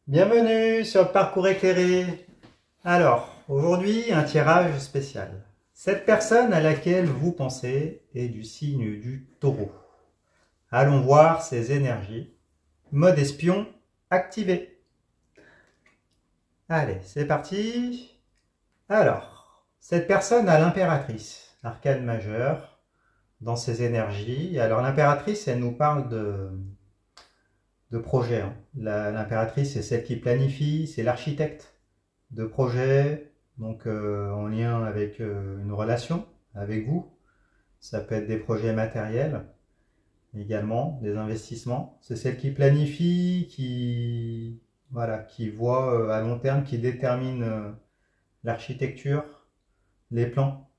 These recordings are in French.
Bienvenue sur le parcours éclairé. Alors, aujourd'hui, un tirage spécial. Cette personne à laquelle vous pensez est du signe du taureau. Allons voir ses énergies. Mode espion activé. Allez, c'est parti. Alors, cette personne a l'impératrice, arcane majeur, dans ses énergies. Alors, l'impératrice, elle nous parle de projet, hein. L'impératrice, c'est celle qui planifie, c'est l'architecte de projet, donc en lien avec une relation avec vous. Ça peut être des projets matériels, également des investissements. C'est celle qui planifie, qui voit à long terme, qui détermine l'architecture, les plans.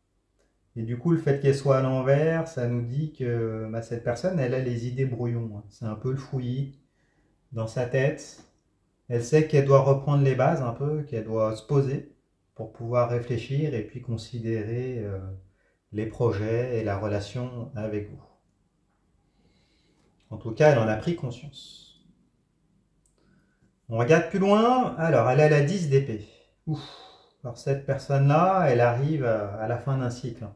Et du coup, le fait qu'elle soit à l'envers, ça nous dit que cette personne, elle a les idées brouillons, hein. C'est un peu le fouillis dans sa tête. Elle sait qu'elle doit reprendre les bases un peu, qu'elle doit se poser pour pouvoir réfléchir et puis considérer les projets et la relation avec vous. En tout cas, elle en a pris conscience. On regarde plus loin. Alors, elle a la 10 d'épée. Ouf. Alors, cette personne-là, elle arrive à la fin d'un cycle.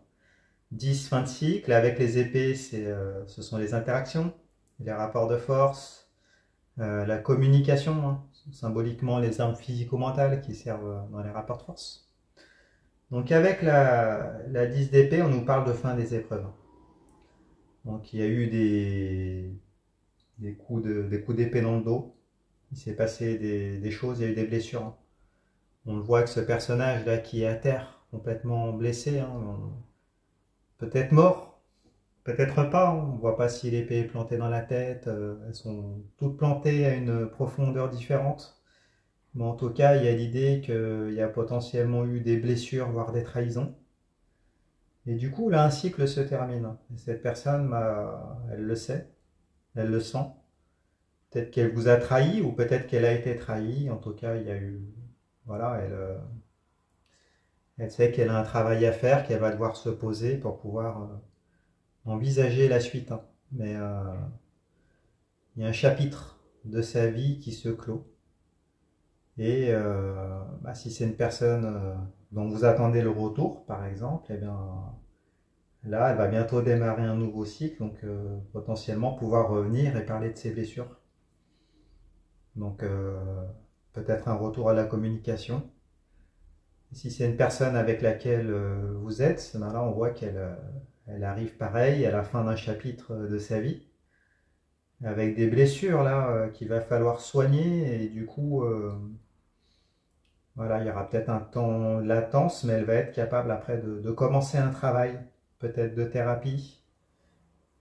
10, fin de cycle. Avec les épées, ce sont les interactions, les rapports de force, la communication, hein, symboliquement les armes physico-mentales qui servent dans les rapports de force. Donc avec la 10 d'épée, on nous parle de fin des épreuves. Donc il y a eu des coups d'épée dans le dos, il s'est passé des choses, il y a eu des blessures, hein. On le voit que ce personnage-là qui est à terre, complètement blessé, hein, peut-être mort, peut-être pas, hein. On ne voit pas si l'épée est plantée dans la tête, elles sont toutes plantées à une profondeur différente. Mais en tout cas, il y a l'idée qu'il y a potentiellement eu des blessures, voire des trahisons. Et du coup, là, un cycle se termine. Et cette personne, elle le sait, elle le sent. Peut-être qu'elle vous a trahi, ou peut-être qu'elle a été trahie. En tout cas, il y a eu... Voilà, elle sait qu'elle a un travail à faire, qu'elle va devoir se poser pour pouvoir envisager la suite, hein. Mais il y a un chapitre de sa vie qui se clôt. Et si c'est une personne dont vous attendez le retour, par exemple, eh bien, là, elle va bientôt démarrer un nouveau cycle, donc potentiellement pouvoir revenir et parler de ses blessures. Donc peut-être un retour à la communication. Si c'est une personne avec laquelle vous êtes, ben là on voit qu'elle arrive pareil à la fin d'un chapitre de sa vie, avec des blessures là qu'il va falloir soigner, et du coup voilà, il y aura peut-être un temps de latence, mais elle va être capable après de commencer un travail, peut-être de thérapie,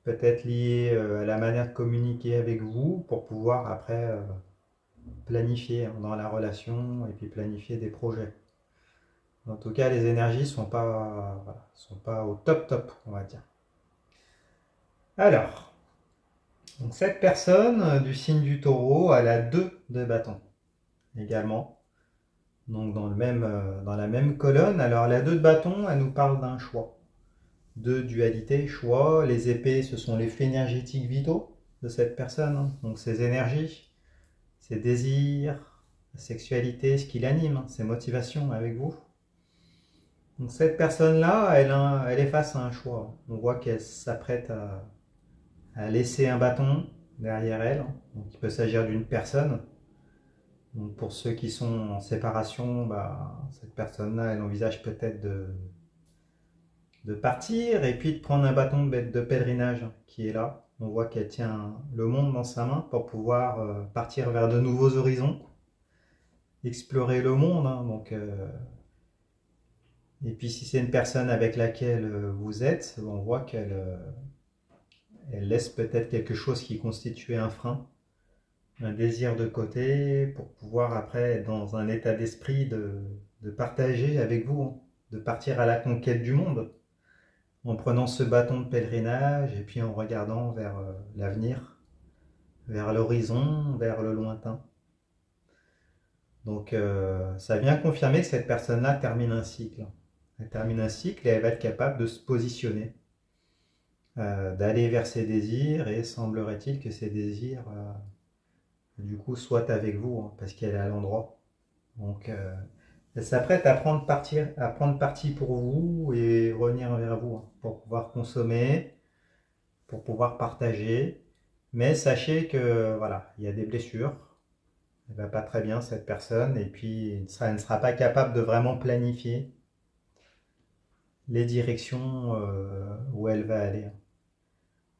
peut-être lié à la manière de communiquer avec vous pour pouvoir après planifier dans la relation et puis planifier des projets. En tout cas, les énergies sont pas au top top, on va dire. Alors, donc cette personne du signe du taureau, elle a 2 de bâton également. Donc dans la même colonne. Alors la 2 de bâton, elle nous parle d'un choix. De dualité, choix. Les épées, ce sont les flux énergétiques vitaux de cette personne, hein. Donc ses énergies, ses désirs, la sexualité, ce qui l'anime, hein, ses motivations avec vous. Donc cette personne-là, elle est face à un choix. On voit qu'elle s'apprête à laisser un bâton derrière elle. Donc il peut s'agir d'une personne. Donc pour ceux qui sont en séparation, cette personne-là, elle envisage peut-être de partir et puis de prendre un bâton de pèlerinage qui est là. On voit qu'elle tient le monde dans sa main pour pouvoir partir vers de nouveaux horizons, explorer le monde, hein. Et puis si c'est une personne avec laquelle vous êtes, on voit elle laisse peut-être quelque chose qui constituait un frein, un désir de côté pour pouvoir après être dans un état d'esprit de partager avec vous, hein, de partir à la conquête du monde en prenant ce bâton de pèlerinage et puis en regardant vers l'avenir, vers l'horizon, vers le lointain. Donc ça vient confirmer que cette personne-là termine un cycle. Elle termine un cycle et elle va être capable de se positionner, d'aller vers ses désirs, et semblerait-il que ces désirs Du coup, soit avec vous, hein, parce qu'elle est à l'endroit. Donc, elle s'apprête à prendre parti pour vous et revenir vers vous, hein, pour pouvoir consommer, pour pouvoir partager. Mais sachez que voilà, il y a des blessures. Elle va pas très bien cette personne et puis elle ne sera pas capable de vraiment planifier les directions où elle va aller, hein,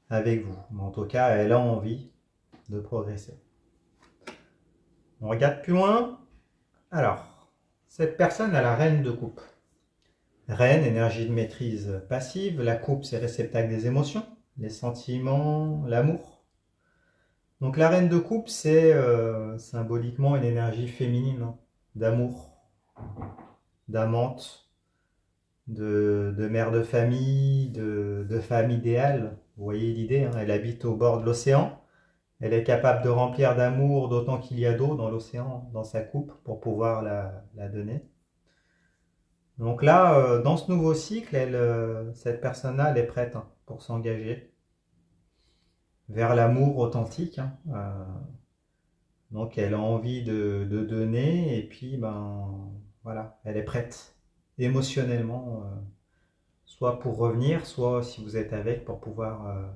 avec vous. Mais en tout cas, elle a envie de progresser. On regarde plus loin. Alors, cette personne a la reine de coupe. Reine, énergie de maîtrise passive. La coupe, c'est réceptacle des émotions, les sentiments, l'amour. Donc la reine de coupe, c'est symboliquement une énergie féminine, hein, d'amour, d'amante, de mère de famille, de femme idéale. Vous voyez l'idée, hein, elle habite au bord de l'océan. Elle est capable de remplir d'amour, d'autant qu'il y a d'eau dans l'océan, dans sa coupe, pour pouvoir la donner. Donc là, dans ce nouveau cycle, cette personne-là, elle est prête, hein, pour s'engager vers l'amour authentique, hein. Donc elle a envie de donner et puis ben voilà, elle est prête émotionnellement, soit pour revenir, soit si vous êtes avec pour pouvoir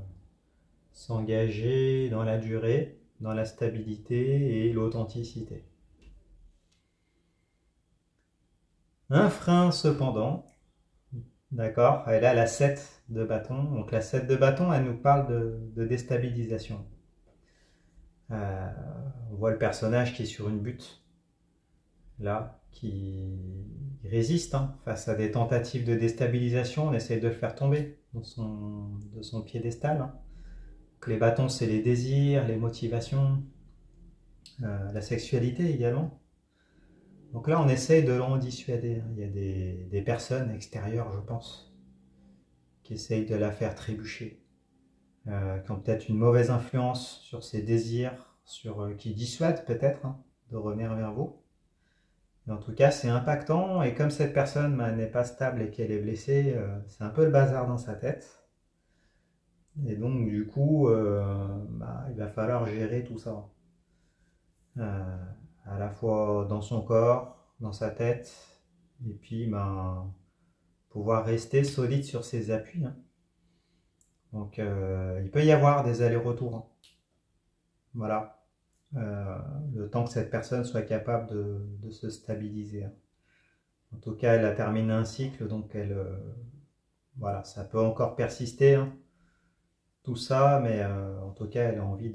s'engager dans la durée, dans la stabilité et l'authenticité. Un frein cependant, d'accord, elle a la 7 de bâton. Donc la 7 de bâton, elle nous parle de déstabilisation. Euh, on voit le personnage qui est sur une butte, là, qui résiste, hein, face à des tentatives de déstabilisation. On essaye de le faire tomber de son piédestal, hein. Donc, les bâtons, c'est les désirs, les motivations, la sexualité également. Donc là, on essaye de l'en dissuader, hein. Il y a des personnes extérieures, je pense, qui essayent de la faire trébucher, qui ont peut-être une mauvaise influence sur ses désirs, qui dissuadent peut-être, hein, de revenir vers vous. Mais en tout cas, c'est impactant et comme cette personne n'est pas stable et qu'elle est blessée, c'est un peu le bazar dans sa tête. Et donc, du coup, il va falloir gérer tout ça. Euh, à la fois dans son corps, dans sa tête, et puis pouvoir rester solide sur ses appuis, hein. Donc, il peut y avoir des allers-retours, hein. Voilà. Le temps que cette personne soit capable de se stabiliser, hein. En tout cas, elle a terminé un cycle, donc voilà, ça peut encore persister, hein, tout ça, mais en tout cas, elle a envie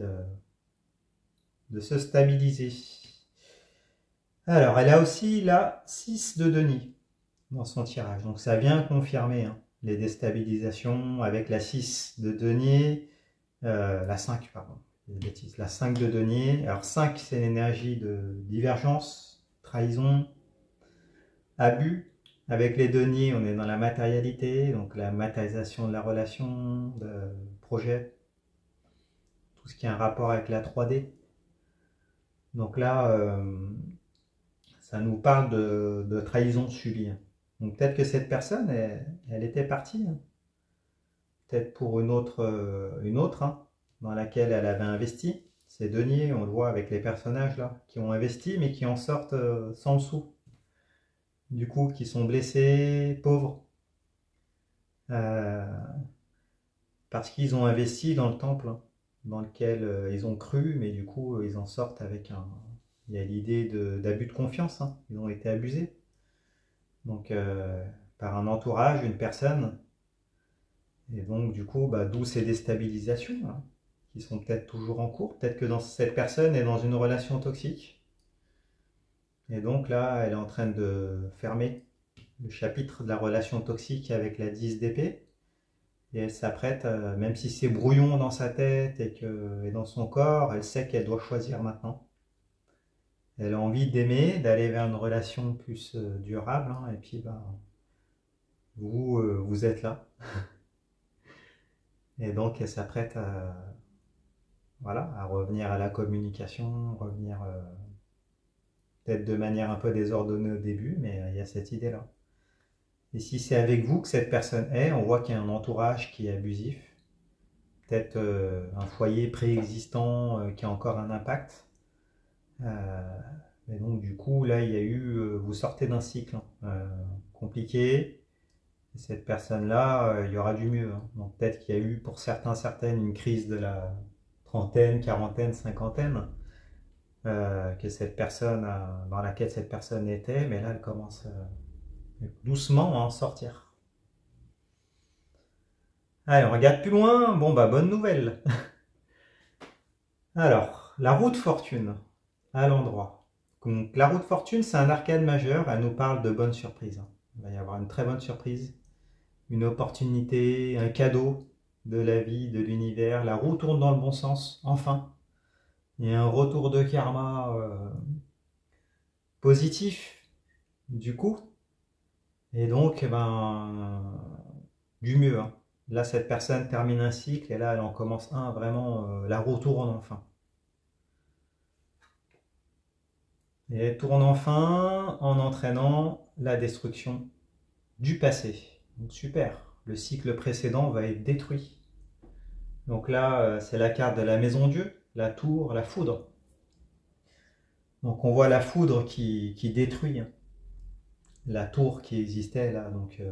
de se stabiliser. Alors, elle a aussi la 6 de denier dans son tirage, donc ça vient confirmer, hein, les déstabilisations avec la 6 de denier, la 5, pardon, la 5 de denier. Alors 5, c'est l'énergie de divergence, trahison, abus. Avec les deniers, on est dans la matérialité, donc la matérialisation de la relation, de projet, tout ce qui a un rapport avec la 3D. Donc là, ça nous parle de trahison subie. Donc peut-être que cette personne, elle était partie, hein. Peut-être pour une autre, hein, dans laquelle elle avait investi. Ces deniers, on le voit avec les personnages là, qui ont investi mais qui en sortent sans le sou. Du coup, qui sont blessés, pauvres, euh, parce qu'ils ont investi dans le temple, hein, dans lequel ils ont cru, mais du coup, ils en sortent avec un... Il y a l'idée d'abus de confiance, hein. Ils ont été abusés. Donc, par un entourage, une personne. Et donc, du coup, d'où ces déstabilisations, hein, qui sont peut-être toujours en cours. Peut-être que cette personne est dans une relation toxique. Et donc là, elle est en train de fermer le chapitre de la relation toxique avec la 10 d'épée. Et elle s'apprête, même si c'est brouillon dans sa tête et dans son corps, elle sait qu'elle doit choisir maintenant. Elle a envie d'aimer, d'aller vers une relation plus durable, hein, et puis vous êtes là. Et donc elle s'apprête à revenir à la communication, revenir peut-être de manière un peu désordonnée au début, mais il y a cette idée-là. Et si c'est avec vous que cette personne est, on voit qu'il y a un entourage qui est abusif, peut-être un foyer préexistant qui a encore un impact. Et donc du coup, là, il y a eu, vous sortez d'un cycle compliqué. Et cette personne-là, il y aura du mieux, hein. Donc peut-être qu'il y a eu pour certains, certaines, une crise de la trentaine, quarantaine, cinquantaine, que cette personne, dans laquelle cette personne était, mais là, elle commence doucement à en sortir. Allez, on regarde plus loin. Bon, bah, bonne nouvelle. Alors, la roue de fortune, à l'endroit. Donc, la roue de fortune, c'est un arcane majeur. Elle nous parle de bonnes surprises, hein. Il va y avoir une très bonne surprise, une opportunité, un cadeau de la vie, de l'univers. La roue tourne dans le bon sens, enfin. Il y a un retour de karma positif, du coup. Et donc, du mieux, hein. Là, cette personne termine un cycle et là, elle en commence un. Vraiment, la roue tourne enfin. Et elle tourne enfin en entraînant la destruction du passé. Donc, super. Le cycle précédent va être détruit. Donc là, c'est la carte de la maison Dieu, la tour, la foudre. Donc on voit la foudre qui détruit, hein, la tour qui existait là, donc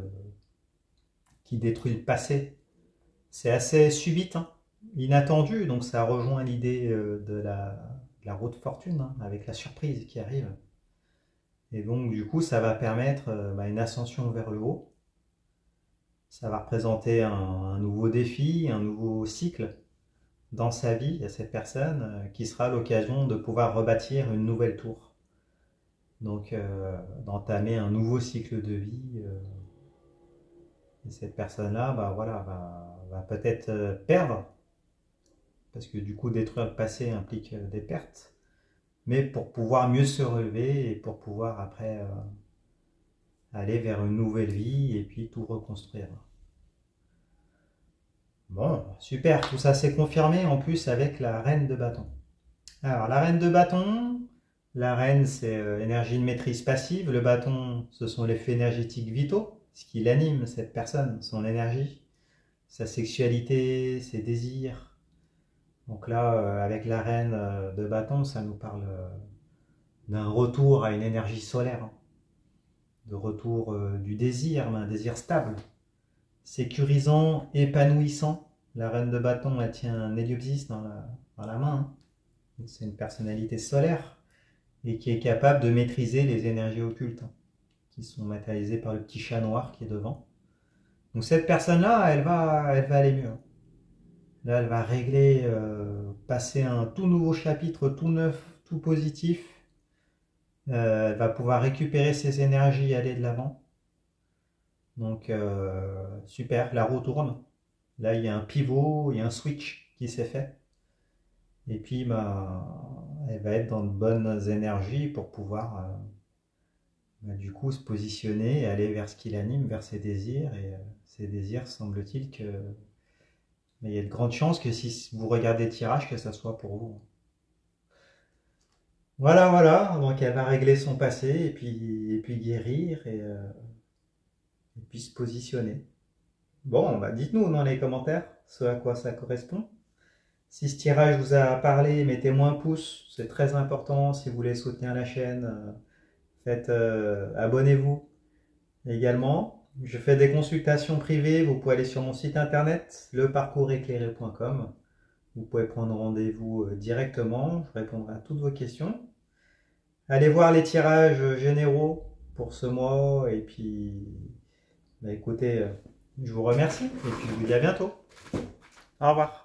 qui détruit le passé. C'est assez subite, hein, inattendu, donc ça rejoint l'idée de la roue de fortune, hein, avec la surprise qui arrive. Et donc du coup, ça va permettre une ascension vers le haut. Ça va représenter un nouveau défi, un nouveau cycle dans sa vie à cette personne qui sera l'occasion de pouvoir rebâtir une nouvelle tour. Donc d'entamer un nouveau cycle de vie. Et cette personne-là va peut-être perdre, parce que du coup détruire le passé implique des pertes, mais pour pouvoir mieux se relever et pour pouvoir après aller vers une nouvelle vie et puis tout reconstruire. Bon, super, tout ça s'est confirmé en plus avec la reine de bâton. Alors la reine de bâton, la reine c'est énergie de maîtrise passive, le bâton ce sont les faits énergétiques vitaux, ce qui l'anime cette personne, son énergie, sa sexualité, ses désirs. Donc là avec la reine de bâton ça nous parle d'un retour à une énergie solaire, hein, de retour du désir, mais un désir stable, sécurisant, épanouissant. La reine de bâton, elle tient un héliopsis dans la main, hein. C'est une personnalité solaire et qui est capable de maîtriser les énergies occultes, hein, qui sont matérialisées par le petit chat noir qui est devant. Donc cette personne-là, elle va aller mieux. Là, elle va régler, passer un tout nouveau chapitre, tout neuf, tout positif. Elle va pouvoir récupérer ses énergies et aller de l'avant. Donc super, la roue tourne. Là, il y a un pivot, il y a un switch qui s'est fait. Et puis, elle va être dans de bonnes énergies pour pouvoir, du coup, se positionner et aller vers ce qui l'anime, vers ses désirs. Et ses désirs, semble-t-il que... Mais il y a de grandes chances que si vous regardez le tirage, que ça soit pour vous. Voilà, voilà. Donc, elle va régler son passé et puis guérir et puis se positionner. Bon, dites-nous dans les commentaires ce à quoi ça correspond. Si ce tirage vous a parlé, mettez-moi un pouce, c'est très important. Si vous voulez soutenir la chaîne, abonnez-vous également. Je fais des consultations privées, vous pouvez aller sur mon site internet, leparcourseclairé.com. Vous pouvez prendre rendez-vous directement, je répondrai à toutes vos questions. Allez voir les tirages généraux pour ce mois et puis écoutez, je vous remercie et puis je vous dis à bientôt. Au revoir.